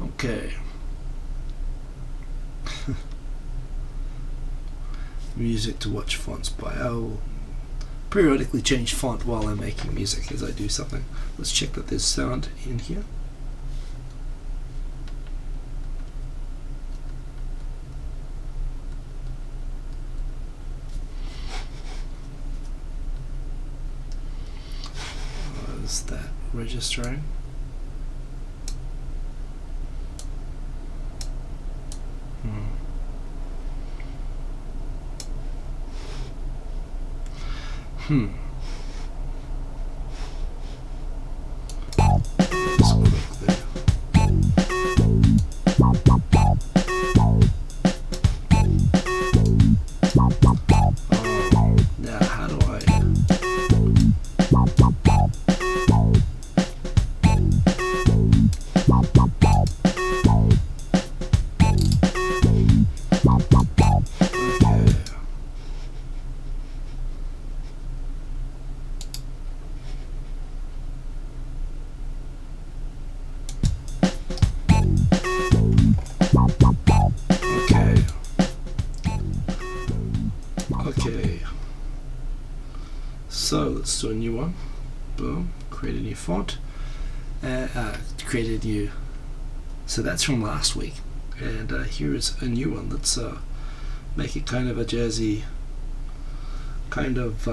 Okay. Music to watch fonts by. I'll periodically change font while I'm making music as I do something. Let's check that there's sound in here. Is that registering? Just click there. Now how do I? Okay, so let's do a new one. Boom, create a new font. Create a new. So that's from last week, and here is a new one. Let's make it kind of a jazzy, kind of.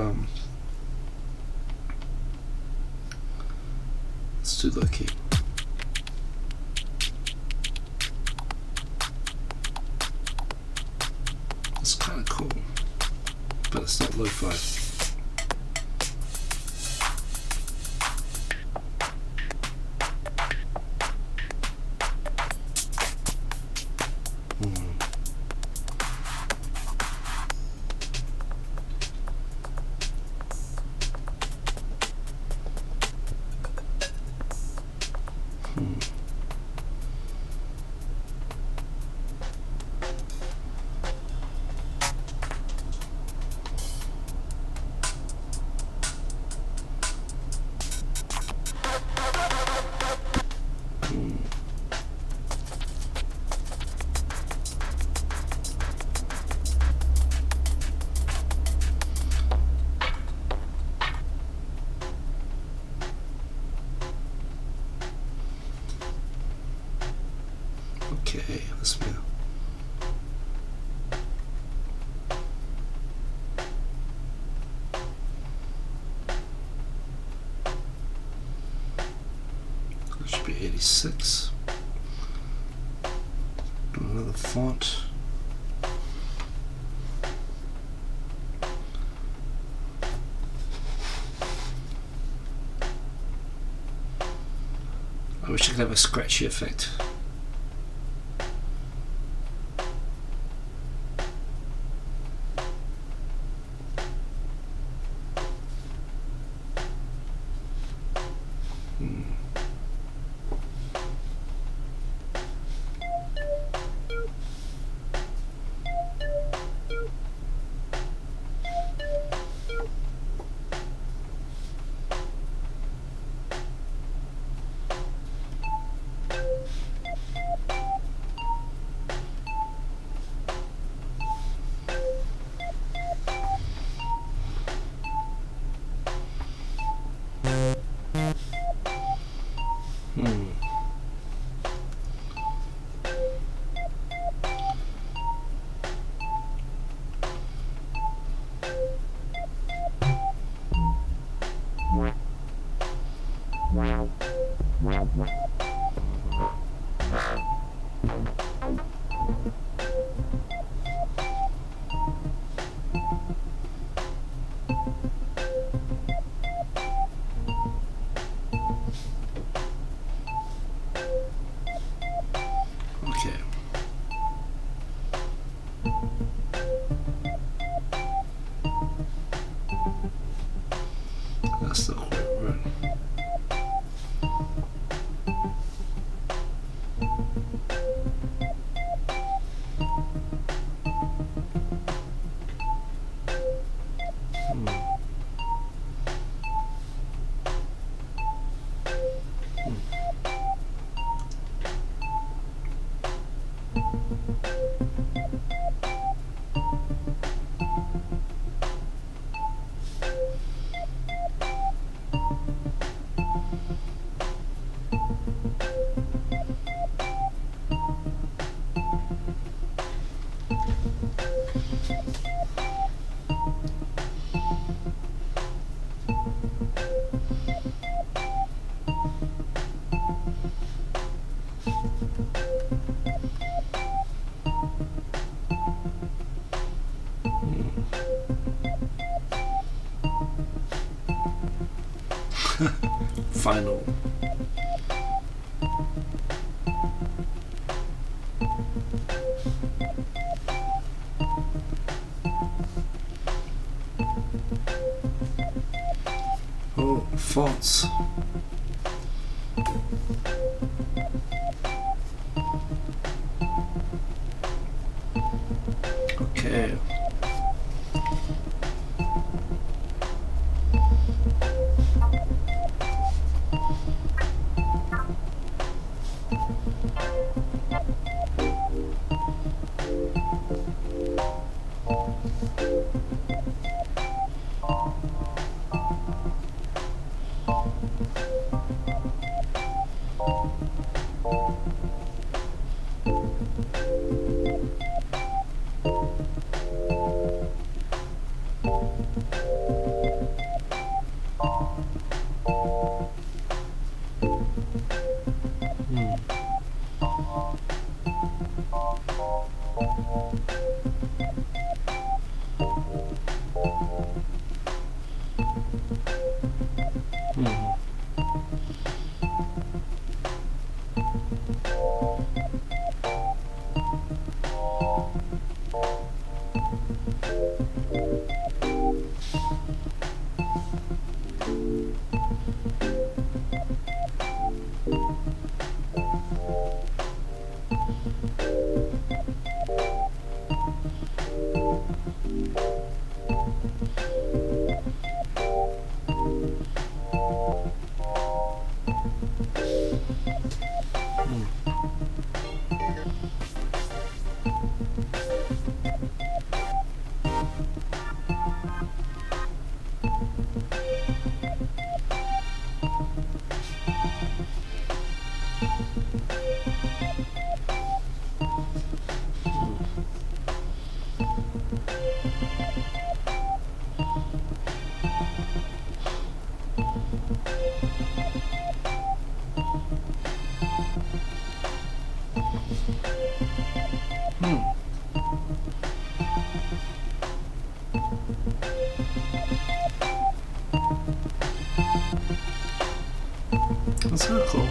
Let's do low key. It's kind of cool, but it's not lo-fi. Okay, this one. That should be 86. Do another font. I wish I could have a scratchy effect. Okay. That's not quite right. Final. Oh, fonts. Okay. cool.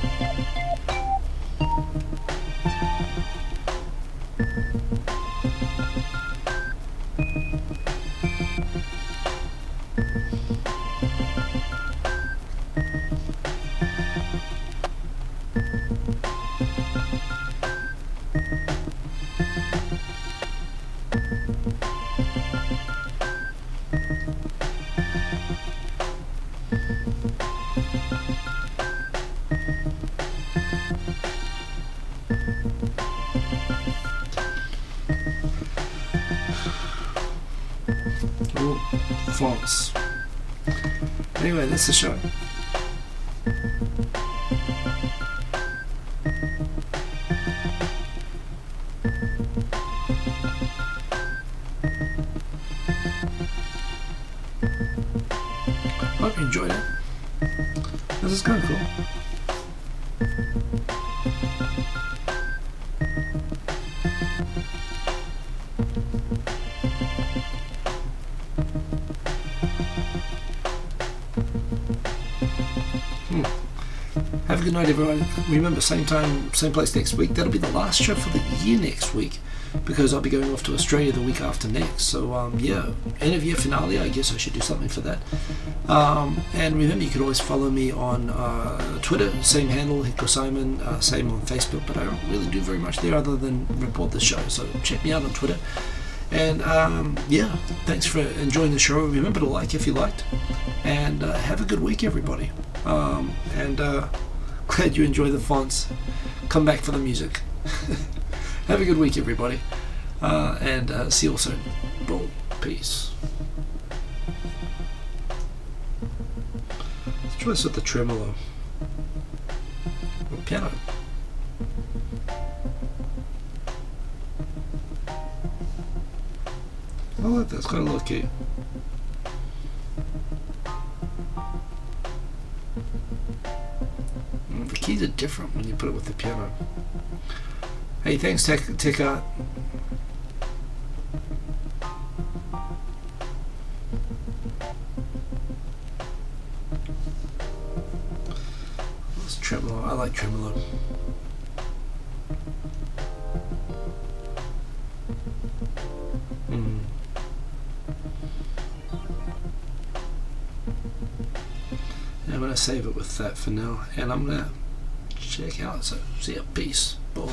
Ooh, fonts. Anyway, that's the show. Hope you enjoyed it. This is kind of cool. Have a good night, everyone. Remember, same time, same place next week. That'll be the last show for the year next week, because I'll be going off to Australia the week after next. So yeah, end of year finale. I guess I should do something for that. And remember, you can always follow me on Twitter, same handle, Hiko Simon, same on Facebook, but I don't really do very much there other than report the show. So check me out on Twitter. And yeah, thanks for enjoying the show. Remember to like if you liked, and have a good week, everybody. Glad you enjoy the fonts. Come back for the music. Have a good week, everybody, and see you all soon. Boom. Peace. Let's try this with the tremolo. Or piano. I like that. It's got a little key. The keys are different when you put it with the piano. Hey, thanks, Tech Art. That's tremolo. I like tremolo. I'm going to save it with that for now, and I'm going to check out. So, see ya. Peace. Boom.